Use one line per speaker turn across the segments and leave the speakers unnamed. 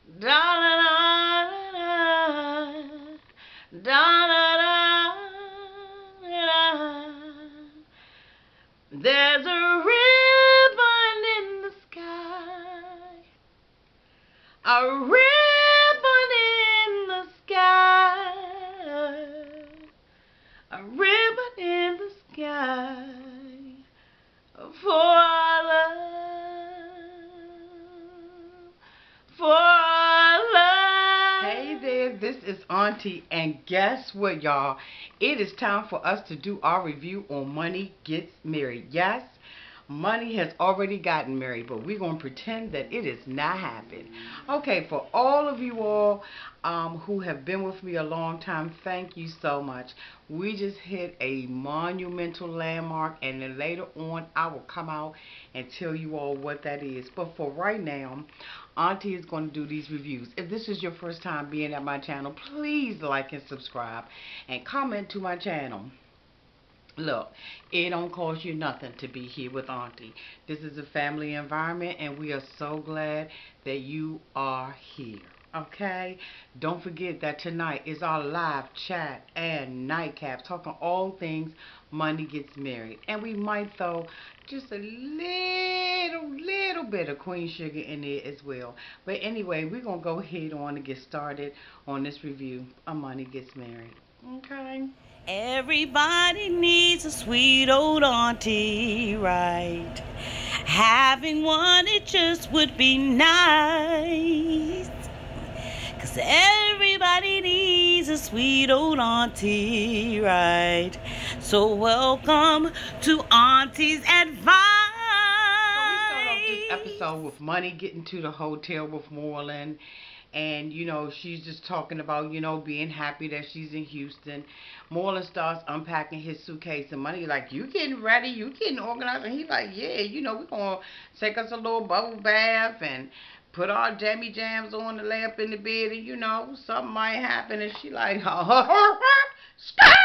Da da da da da da da. There's a ribbon in the sky, a ribbon in the sky, a ribbon in the sky for our love, for our love. Hey there, this is Auntie, and guess what, y'all? It is time for us to do our review on Monie Gets Married. Yes, Monie has already gotten married, but we're going to pretend that it has not happened. Okay, for all of you all who have been with me a long time, thank you so much. We just hit a monumental landmark, and then later on I will come out and tell you all what that is. But for right now, Auntie is going to do these reviews. If this is your first time being at my channel, please like and subscribe and comment to my channel. Look, it don't cost you nothing to be here with Auntie. This is a family environment, and we are so glad that you are here. Okay? Don't forget that tonight is our live chat and nightcap, talking all things Monie Gets Married. And we might throw just a little bit of Queen Sugar in there as well. But anyway, we're going to go ahead on and get started on this review of Monie Gets Married. Okay?
Everybody needs a sweet old auntie, right? Having one, it just would be nice. 'Cause everybody needs a sweet old auntie, right? So welcome to Auntie's Advice.
So we start off this episode with Monie getting to the hotel with Morlin. And, you know, she's just talking about, you know, being happy that she's in Houston. Morlin starts unpacking his suitcase. And Monie like, you getting ready? You getting organized? And he's like, yeah, you know, we're going to take us a little bubble bath and put our jammy jams on to lay up in the bed. And, you know, something might happen. And she like, skirt!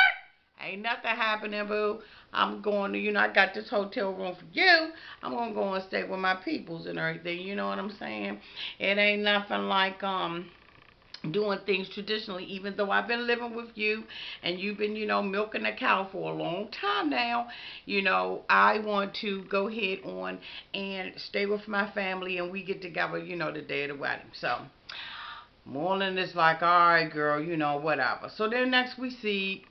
Ain't nothing happening, boo. I'm going to, you know, I got this hotel room for you. I'm going to go and stay with my peoples and everything. You know what I'm saying? It ain't nothing like, doing things traditionally, even though I've been living with you and you've been, you know, milking a cow for a long time now. You know, I want to go ahead on and stay with my family, and we get together, you know, the day of the wedding. So Morlin is like, all right, girl, you know, whatever. So then next we see,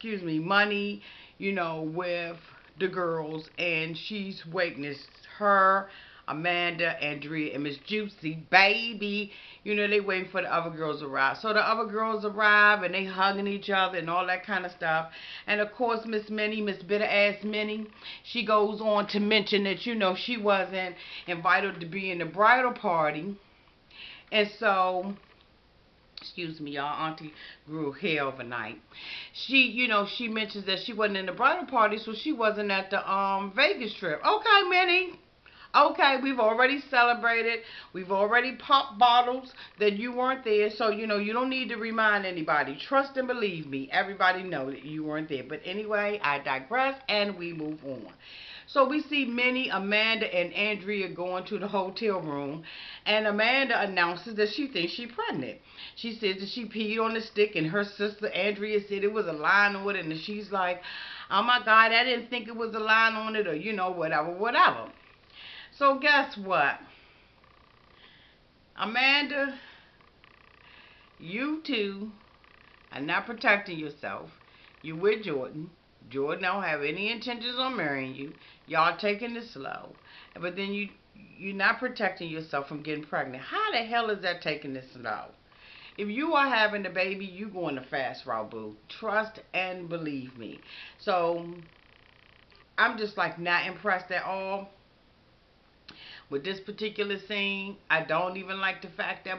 Monie, you know, with the girls, and she's waiting. It's her, Amanda, Andrea, and Miss Juicy, baby. You know, they waiting for the other girls to arrive. So the other girls arrive, and they hugging each other and all that kind of stuff. And of course, Miss Minnie, Miss Bitter Ass Minnie, she goes on to mention that, you know, she wasn't invited to be in the bridal party. And so, y'all, Auntie grew hair overnight. She, you know, she mentions that she wasn't in the bridal party, so she wasn't at the Vegas trip. Okay, Minnie. Okay, we've already celebrated. We've already popped bottles that you weren't there, so, you know, you don't need to remind anybody. Trust and believe me, everybody know that you weren't there. But anyway, I digress, and we move on. So we see Minnie, Amanda, and Andrea going to the hotel room, and Amanda announces that she thinks she's pregnant. She says that she peed on the stick, and her sister Andrea said it was a line on it, and she's like, oh my God, I didn't think it was a line on it, or, you know, whatever. So guess what? Amanda, you two are not protecting yourself. You're with Jordan. Jordan don't have any intentions on marrying you. Y'all taking it slow. But then you're not protecting yourself from getting pregnant. How the hell is that taking it slow? If you are having a baby, you going the fast route, boo. Trust and believe me. So I'm just like not impressed at all with this particular scene. I don't even like the fact that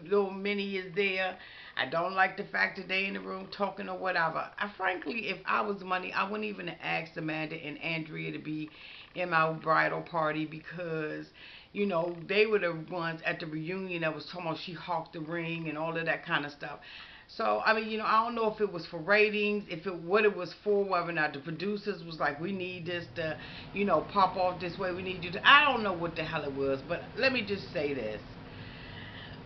little Minnie is there. I don't like the fact that they in the room talking or whatever. Frankly, if I was Monie, I wouldn't even ask Amanda and Andrea to be in my bridal party, because, you know, they were the ones at the reunion that was talking about she hawked the ring and all of that kind of stuff. So, I mean, you know, I don't know if it was for ratings, what it was for, whether or not the producers was like, we need this to, you know, pop off this way, we need you to, I don't know what the hell it was, but let me just say this.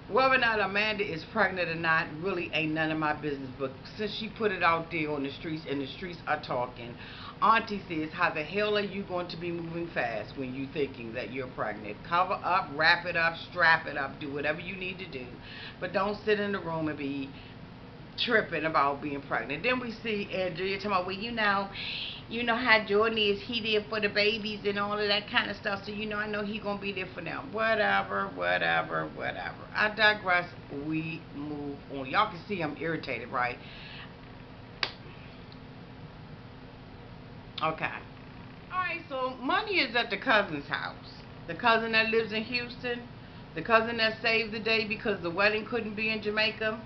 Whether or not Amanda is pregnant or not really ain't none of my business. But since she put it out there on the streets and the streets are talking, Auntie says, how the hell are you going to be moving fast when you thinking that you're pregnant? Cover up, wrap it up, strap it up, do whatever you need to do. But don't sit in the room and be tripping about being pregnant. Then we see Andrea talking about, well, you know how Jordan is, he there for the babies and all of that kind of stuff, so I know he gonna be there for them. Whatever. I digress. We move on. Y'all can see I'm irritated, right? Okay. Alright, so Monie is at the cousin's house. The cousin that lives in Houston, the cousin that saved the day because the wedding couldn't be in Jamaica,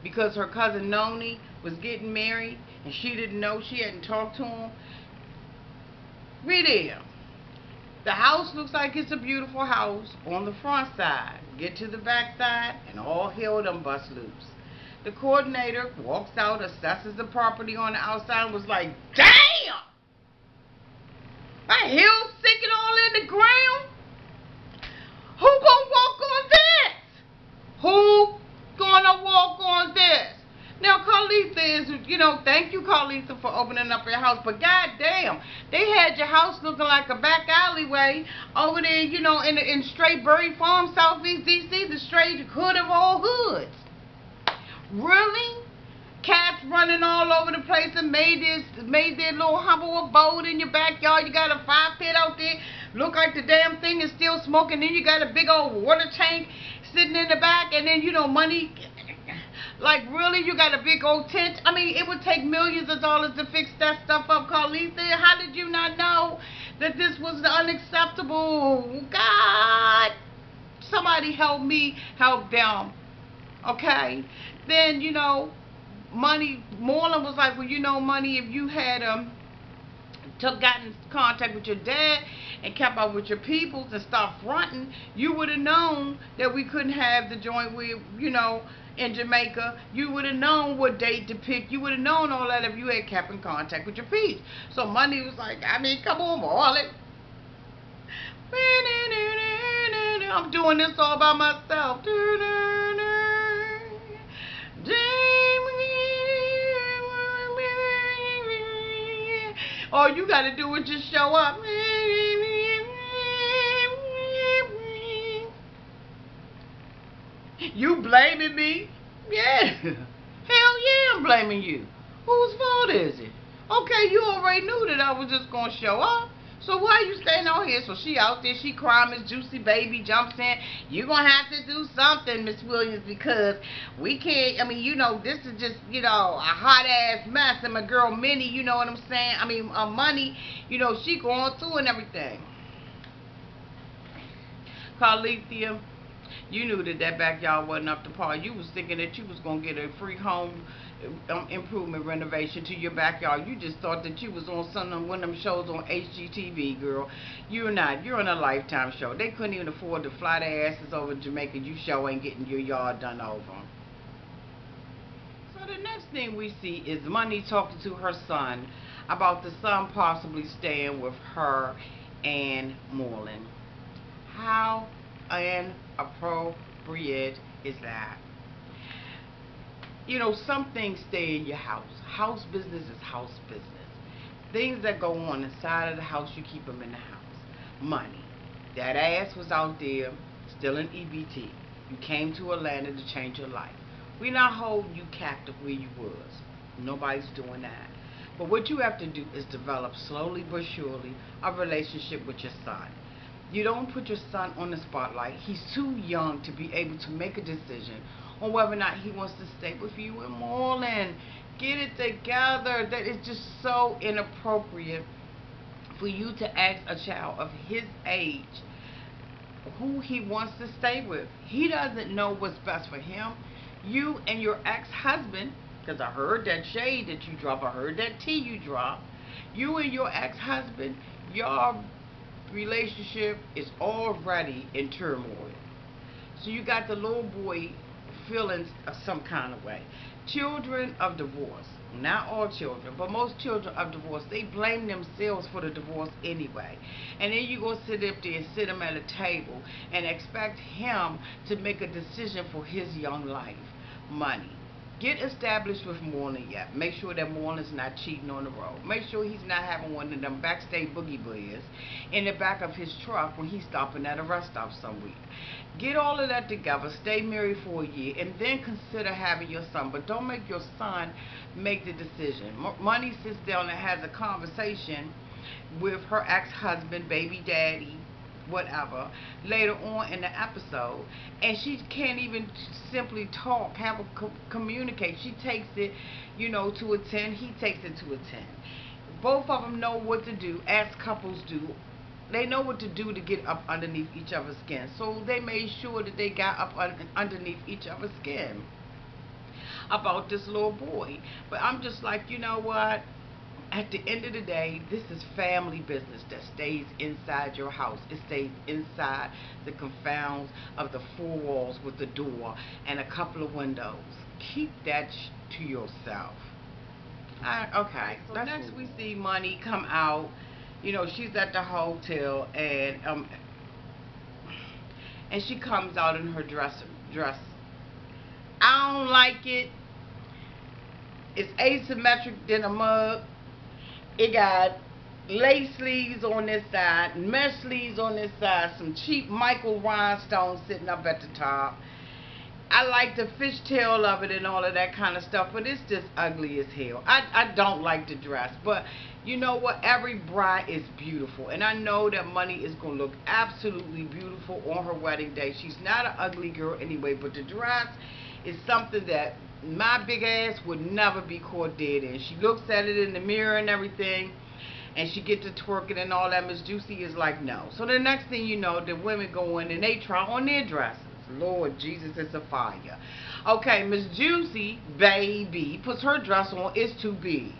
because her cousin Monie was getting married and she didn't know, she hadn't talked to him. We there. The house looks like it's a beautiful house on the front side. Get to the back side and all hell done bust loose. The coordinator walks out, assesses the property on the outside and was like, damn! My heels sinking all in the ground? Who gonna walk on this? Who gonna walk on this? Now, Carlitha is, thank you, Carlitha, for opening up your house. But goddamn, they had your house looking like a back alleyway over there, in straight Berry Farm, Southeast D.C., the straight hood of all hoods. Really? Cats running all over the place and made their little humble abode in your backyard. You got a fire pit out there. Look like the damn thing is still smoking. Then you got a big old water tank sitting in the back. And then, money... Like, really? You got a big old tent? I mean, it would take millions of dollars to fix that stuff up, Carlitha. How did you not know that this was unacceptable? God, somebody help me help them, okay? Then, Monie, Morlin was like, well, Monie, if you had gotten in contact with your dad and kept up with your peoples and stopped fronting, you would have known that we couldn't have the joint with, in Jamaica. You would have known what date to pick. You would have known all that if you had kept in contact with your peeps. So Monie was like, I mean, come on, Morlin. I'm doing this all by myself. All you got to do is just show up. You blaming me? Yeah. Hell yeah, I'm blaming you. Whose fault is it? Okay, you already knew that I was just going to show up. So why are you staying out here? So she out there, she crying, Miss Juicy Baby jumps in. You're going to have to do something, Miss Williams, because we can't, I mean, this is just, a hot-ass mess. And my girl Minnie, you know what I'm saying? I mean, Monie, she going through and everything. Carlitha, you knew that backyard wasn't up to par. You was thinking that you was going to get a free home improvement renovation to your backyard. You just thought that you was on one of them shows on HGTV, girl. You're not. You're on a Lifetime show. They couldn't even afford to fly their asses over to Jamaica. You sure ain't getting your yard done over. So the next thing we see is Monie talking to her son about the son possibly staying with her and Morlin. How inappropriate is that? Some things stay in your house. House business is house business. Things that go on inside of the house, you keep them in the house. Money. That ass was out there, still in EBT. You came to Atlanta to change your life. We're not holding you captive where you was. Nobody's doing that. But what you have to do is develop slowly but surely a relationship with your son. You don't put your son on the spotlight. He's too young to be able to make a decision on whether or not he wants to stay with you and Morlin. Get it together. That is just so inappropriate for you to ask a child of his age who he wants to stay with. He doesn't know what's best for him. You and your ex-husband, because I heard that shade that you drop, I heard that tea you drop. You and your ex-husband, your relationship is already in turmoil. So you got the little boy feeling some kind of way. Children of divorce, not all children, but most children of divorce, they blame themselves for the divorce anyway. And then you go sit up there and sit him at a table and expect him to make a decision for his young life. Money. Get established with Morlin yet. Make sure that Morlin's not cheating on the road. Make sure he's not having one of them backstage boogie boys in the back of his truck when he's stopping at a rest stop somewhere. Get all of that together. Stay married for a year and then consider having your son. But don't make your son make the decision. Monie sits down and has a conversation with her ex-husband, baby daddy, whatever, later on in the episode, and she can't even simply talk, communicate. She takes it, to a 10. He takes it to a 10. Both of them know what to do, as couples do. They know what to do to get up underneath each other's skin. So they made sure that they got up underneath each other's skin about this little boy. But I'm just like, you know what? At the end of the day, this is family business that stays inside your house. It stays inside the confounds of the four walls with the door and a couple of windows. Keep that to yourself. Okay, so next we see Monie come out. She's at the hotel and she comes out in her dress. I don't like it. It's asymmetric than a mug. It got lace sleeves on this side, mesh sleeves on this side, some cheap Michael rhinestones sitting up at the top. I like the fishtail of it and all of that kind of stuff, but it's just ugly as hell. I don't like the dress, but you know what? Every bride is beautiful, and I know that Monie is going to look absolutely beautiful on her wedding day. She's not an ugly girl anyway, but the dress is something that my big ass would never be caught dead in. She looks at it in the mirror and everything, and she gets to twerking and all that. Miss Juicy is like, no. So the next thing you know, the women go in and they try on their dresses. Lord Jesus, it's a fire. Okay, Miss Juicy, baby, puts her dress on. It's too big.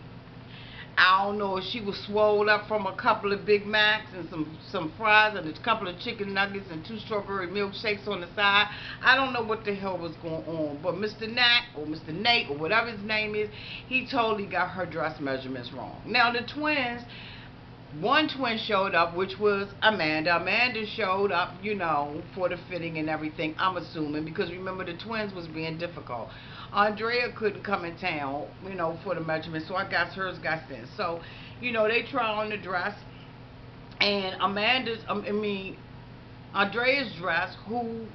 I don't know if she was swole up from a couple of Big Macs and some fries and a couple of chicken nuggets and 2 strawberry milkshakes on the side. I don't know what the hell was going on. But Mr. Nat or Mr. Nate or whatever his name is, he totally got her dress measurements wrong. Now the twins, one twin showed up, which was Amanda. Amanda showed up, for the fitting and everything, I'm assuming, because remember the twins was being difficult. Andrea couldn't come in town, for the measurement, so I guess hers got sent. So, they try on the dress, and Andrea's dress, who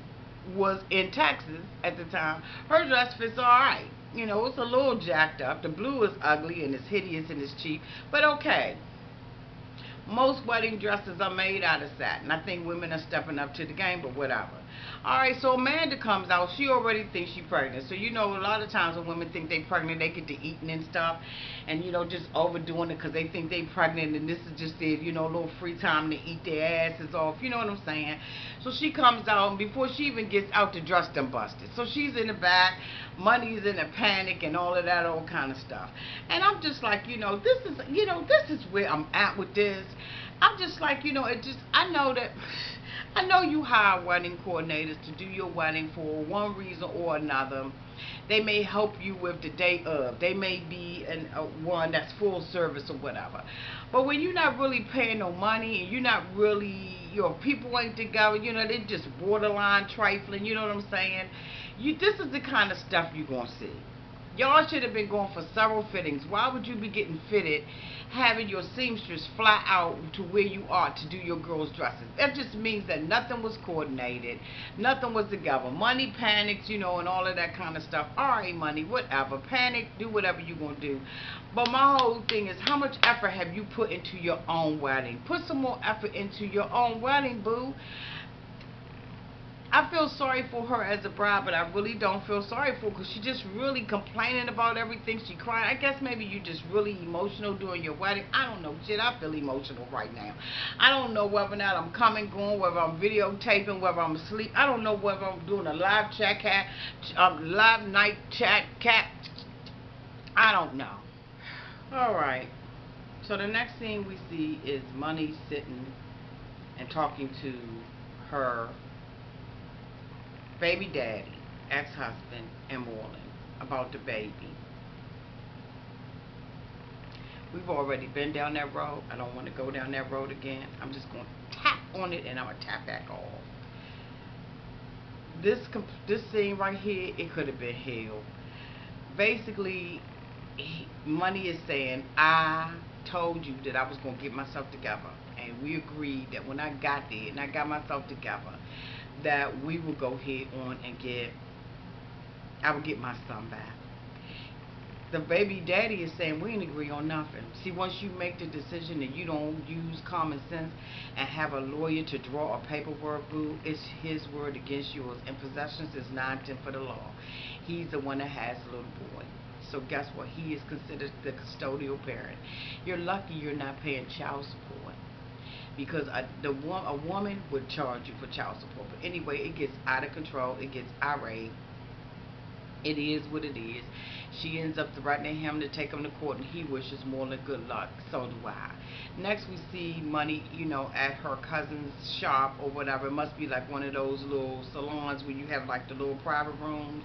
was in Texas at the time, her dress fits alright. It's a little jacked up. The blue is ugly and it's hideous and it's cheap, but okay. Most wedding dresses are made out of satin. I think women are stepping up to the game, but whatever. Alright, so Amanda comes out. She already thinks she's pregnant. So, a lot of times when women think they're pregnant, they get to eating and stuff. And, just overdoing it because they think they're pregnant. And this is just their, a little free time to eat their asses off. You know what I'm saying? So she comes out, and before she even gets out, the dress done busted. So she's in the back. Monie's in a panic and all of that old kind of stuff. And I'm just like, this is where I'm at with this. I'm just like, I know you hire wedding coordinators to do your wedding for one reason or another. They may help you with the day of. They may be one that's full service or whatever. But when you're not really paying no money and you're not really, your people ain't together, they just borderline trifling, you know what I'm saying? This is the kind of stuff you're going to see. Y'all should have been going for several fittings. Why would you be getting fitted, having your seamstress fly out to where you are to do your girls' dresses? That just means that nothing was coordinated, nothing was together. Monie panics, and all of that kind of stuff. All right, Monie, whatever. Panic, do whatever you're going to do. But my whole thing is, how much effort have you put into your own wedding? Put some more effort into your own wedding, boo. I feel sorry for her as a bride, but I really don't feel sorry for her because she's just really complaining about everything. She crying. I guess maybe you're just really emotional during your wedding. I don't know. Shit, I feel emotional right now. I don't know whether or not I'm coming, going, whether I'm videotaping, whether I'm asleep. I don't know whether I'm doing a live chat, live night chat, cat. I don't know. All right. So the next scene we see is Monie sitting and talking to her baby daddy, ex-husband, and Morlin about the baby. We've already been down that road. I don't want to go down that road again. I'm just going to tap on it and I'm going to tap back off. This scene right here, it could have been hell. Basically, Monie is saying, I told you that I was going to get myself together. And we agreed that when I got there and I got myself together, that we would go head on and I would get my son back. The baby daddy is saying we ain't agree on nothing. See, once you make the decision and you don't use common sense and have a lawyer to draw a paperwork, boo, it's his word against yours. And possessions is 9/10 for the law. He's the one that has the little boy. So guess what? He is considered the custodial parent. You're lucky you're not paying child support, because a woman would charge you for child support. But anyway, it gets out of control. It gets irate. It is what it is. She ends up threatening him to take him to court, and he wishes Morlin good luck. So do I. Next, we see Monie, at her cousin's shop or whatever. It must be like one of those little salons where you have like the little private rooms.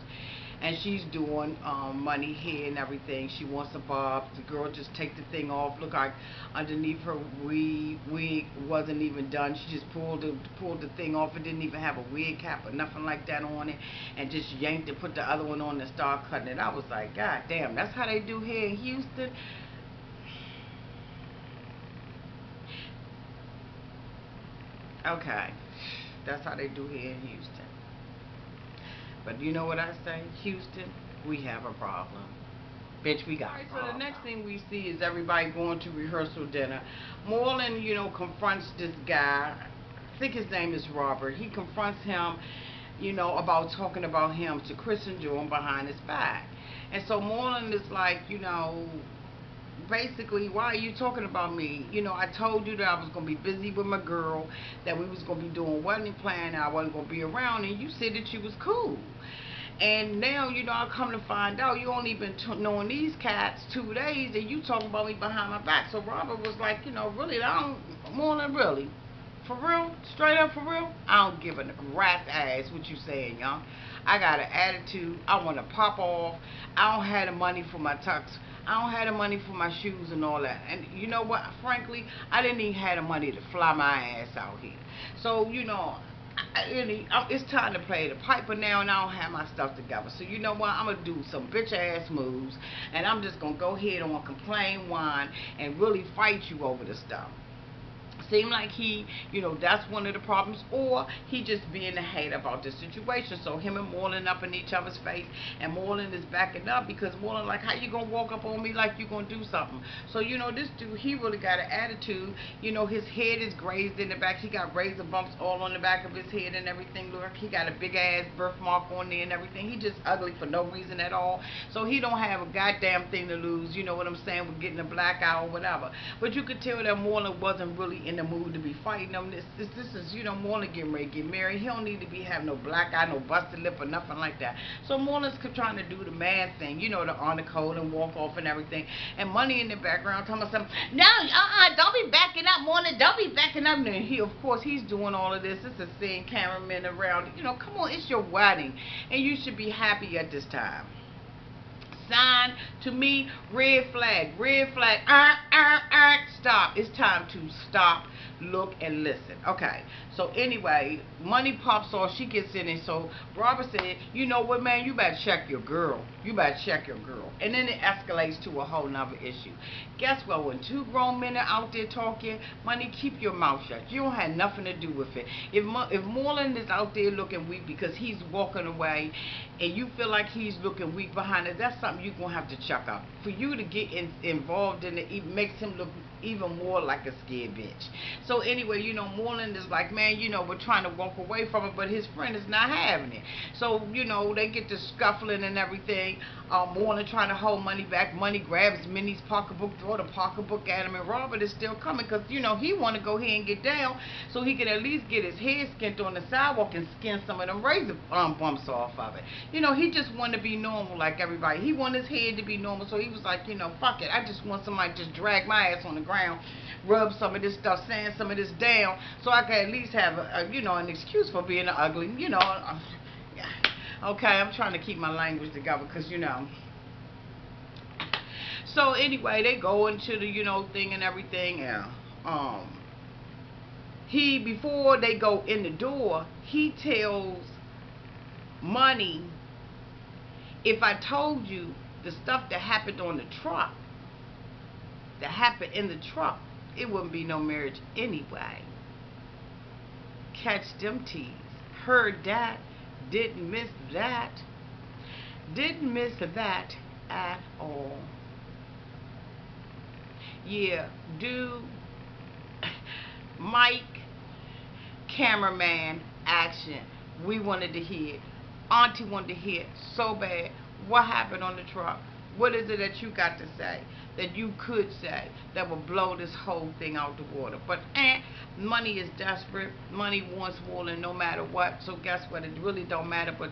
And she's doing Monie hair and everything. She wants a bob. The girl just take the thing off. Look like underneath her wig wasn't even done. She just pulled the thing off. It didn't even have a wig cap or nothing like that on it, and just yanked it, put the other one on, and start cutting it. I was like, God damn, that's how they do here in Houston. Okay, that's how they do here in Houston. But you know what I say? Houston, we have a problem. Bitch, we got a problem. So the next thing we see is everybody going to rehearsal dinner. Morlin, confronts this guy. I think his name is Robert. He confronts him, about talking about him to Chris and Jordan behind his back. And so Morlin is like, basically, why are you talking about me? I told you that I was going to be busy with my girl, that we was going to be doing wedding planning, I wasn't going to be around, and you said that you was cool. And now, I come to find out you only been knowing these cats 2 days, and you talking about me behind my back. So Robert was like, really, more than really. For real? Straight up for real? I don't give a rat's ass what you saying, y'all. I got an attitude. I want to pop off. I don't have the money for my tux. I don't have the money for my shoes and all that. And you know what? Frankly, I didn't even have the money to fly my ass out here. So, it's time to play the piper now, and I don't have my stuff together. So you know what? I'm going to do some bitch ass moves, and I'm just going to go ahead and complain, whine, and really fight you over the stuff. Seem like he, that's one of the problems, or he just being a hater about the situation. So him and Morlin up in each other's face, and Morlin is backing up because Morlin like, how you gonna walk up on me like you gonna do something? So this dude, he really got an attitude. His head is grazed in the back. He got razor bumps all on the back of his head and everything. Look, he got a big ass birthmark on there and everything. He just ugly for no reason at all. So he don't have a goddamn thing to lose. You know what I'm saying? With getting a black eye or whatever. But you could tell that Morlin wasn't really in the mood to be fighting them. This is Morlin getting ready to get married. He don't need to be having no black eye, no busted lip or nothing like that. So Morlin's trying to do the man thing, the honor code and walk off and everything. And Monie in the background talking about something. No, don't be backing up, Morlin. Don't be backing up. And he, of course, he's doing all of this. It's a scene, cameramen around. Come on, it's your wedding, and you should be happy at this time. Sign to me, red flag, stop. It's time to stop, look, and listen. Okay, so anyway, Monie pops off, she gets in, and so Robert said, you know what, man, you better check your girl. You better check your girl. And then it escalates to a whole nother issue. Guess what, when two grown men are out there talking, Monie, keep your mouth shut. You don't have nothing to do with it. If Morlin is out there looking weak because he's walking away, and you feel like he's looking weak behind it, that's something you're going to have to check up. For you to get involved in it, it makes him look even more like a scared bitch. So anyway, Morlin is like, man, we're trying to walk away from it, but his friend is not having it. So, they get to scuffling and everything. Morlin trying to hold Monie back. Monie grabs Minnie's pocketbook, throw the pocketbook at him, and Robert is still coming because, he want to go ahead and get down so he can at least get his head skinned on the sidewalk and skin some of them razor bumps off of it. He just wanted to be normal like everybody. He wanted his head to be normal, so he was like, fuck it. I just want somebody to just drag my ass on the ground, rub some of this stuff, sand some of this down, so I can at least have an excuse for being ugly, Okay, I'm trying to keep my language together because, So anyway, they go into the, thing and everything. And um, before they go in the door, he tells Monie, if I told you the stuff that happened on the truck, that happened in the truck, it wouldn't be no marriage anyway. Catch them teas. Heard that. Didn't miss that. Didn't miss that at all. Yeah, dude, Mike, cameraman, action. We wanted to hear. Auntie wanted to hear so bad. What happened on the truck? What is it that you got to say, that you could say, that would blow this whole thing out the water? But Monie is desperate. Monie wants Morlin no matter what. So guess what? It really don't matter. But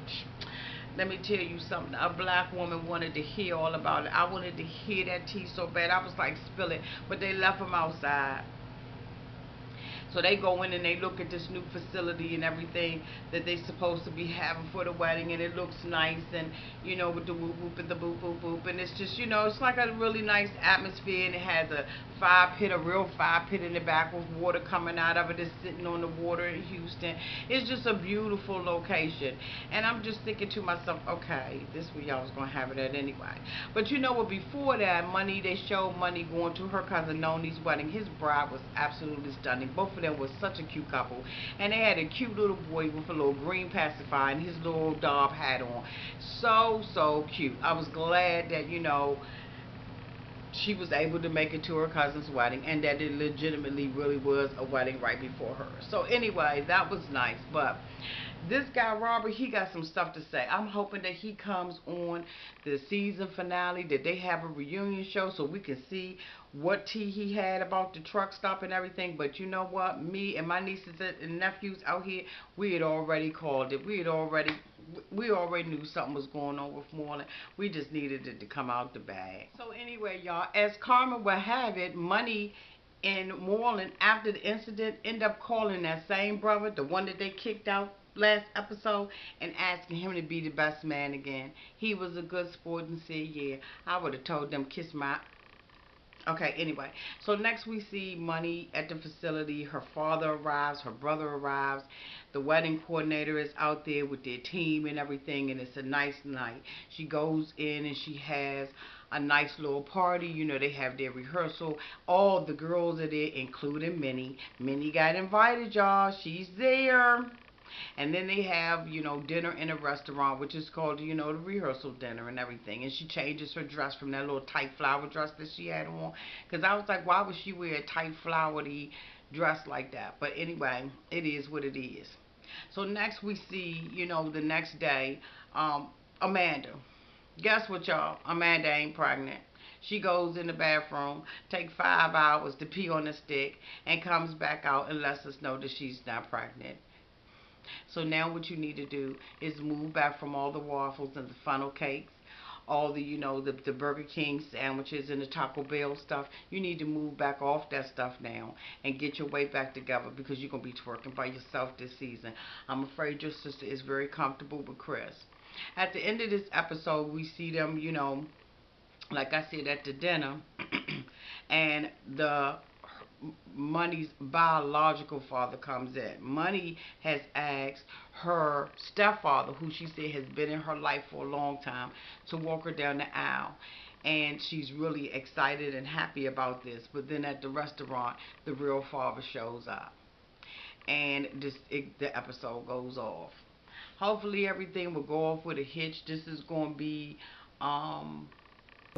let me tell you something. A black woman wanted to hear all about it. I wanted to hear that tea so bad. I was like, spill it. But they left him outside. So they go in and they look at this new facility and everything that they supposed to be having for the wedding, and it looks nice, and with the whoop whoop and the boop boop boop, and it's just it's like a really nice atmosphere, and it has a a real fire pit in the back with water coming out of it. It's sitting on the water in Houston. It's just a beautiful location, and I'm just thinking to myself, okay, this where y'all was gonna have it at anyway. But you know what? Before that, they showed Monie going to her cousin Noni's wedding. His bride was absolutely stunning. Both of them was such a cute couple, and they had a cute little boy with a little green pacifier and his little Dob hat on. So cute. I was glad that she was able to make it to her cousin's wedding, and that it legitimately really was a wedding right before her. So anyway, that was nice. But this guy Robert, he got some stuff to say. I'm hoping that he comes on the season finale, that they have a reunion show so we can see what tea he had about the truck stop and everything. But you know what? Me and my nieces and nephews out here, we had already called it. We already knew something was going on with Morlin. We just needed it to come out the bag. So anyway, y'all, as karma would have it, Monie and Morlin, after the incident, end up calling that same brother, the one that they kicked out last episode, and asking him to be the best man again. He was a good sport and said, yeah, I would have told them kiss my... Okay, anyway. So next we see Monie at the facility. Her father arrives. Her brother arrives. The wedding coordinator is out there with their team and everything, and it's a nice night. She goes in and she has a nice little party. They have their rehearsal. All the girls are there, including Minnie. Minnie got invited, y'all. She's there. And then they have, dinner in a restaurant, which is called, the rehearsal dinner and everything. And she changes her dress from that little tight flower dress that she had on. Because I was like, why would she wear a tight flowery dress like that? But anyway, it is what it is. So next we see, the next day, Amanda. Guess what, y'all? Amanda ain't pregnant. She goes in the bathroom, take 5 hours to pee on a stick, and comes back out and lets us know that she's not pregnant. So now what you need to do is move back from all the waffles and the funnel cakes, all the, the Burger King sandwiches and the Taco Bell stuff. You need to move back off that stuff now and get your way back together, because you're going to be twerking by yourself this season. I'm afraid your sister is very comfortable with Chris. At the end of this episode, we see them, like I said, at the dinner, and the Monie's biological father comes in. Monie has asked her stepfather, who she said has been in her life for a long time, to walk her down the aisle. And she's really excited and happy about this. But then at the restaurant, the real father shows up. And the episode goes off. Hopefully everything will go off with a hitch. This is going to be,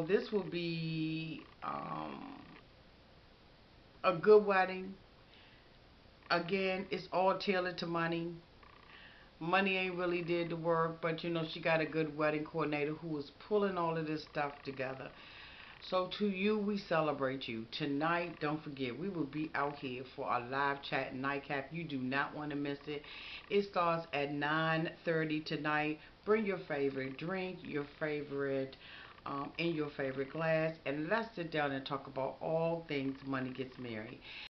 this will be, a good wedding. Again, it's all tailored to Monie. Monie ain't really did the work, but she got a good wedding coordinator who is pulling all of this stuff together. So to you, we celebrate you. Tonight, don't forget, we will be out here for our live chat nightcap. You do not want to miss it. It starts at 9:30 tonight. Bring your favorite drink, your favorite in your favorite glass, and let's sit down and talk about all things Monie Gets Married.